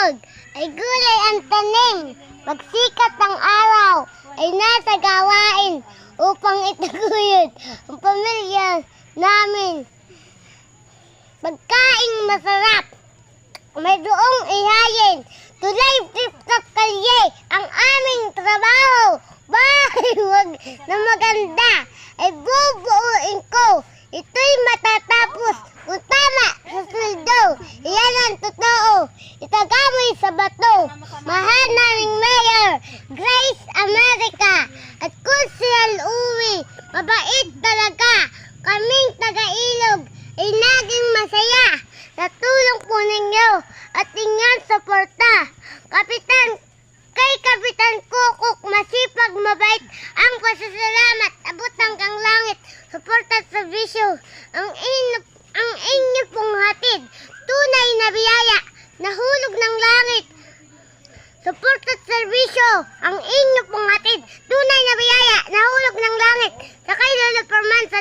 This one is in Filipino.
ilog ay gulay ang tanim. Pagsikat ng araw ay nasa gawain upang itaguyod ang pamilya namin. Pagkaing masarap, may doong ihayin. Tulay tip-top kalye ang aming trabaho. Bahay wag na maganda ay bubuuin ko. Ito'y matatapos kung tama sa sweldo. Iyan ang totoo. Itagamay sa bato. Mahal naming Mayor Grace America at Kunsyal Uwi. Mabait talaga. Kaming taga-ilog ay naging masaya. Sa tulong po ninyo at inyong suporta. Kay Kapitan Kukuk, masipag, mabait ang pasasalamat. Abot hanggang langit. Suporta at serbisyo. Ang inyo pong hatid. Tunay na biyaya. Nahulog ng langit. Suporta at serbisyo. Ang inyo pong hatid. Tunay na biyaya. Nahulog ng langit. Sa kay Lolo Perman sa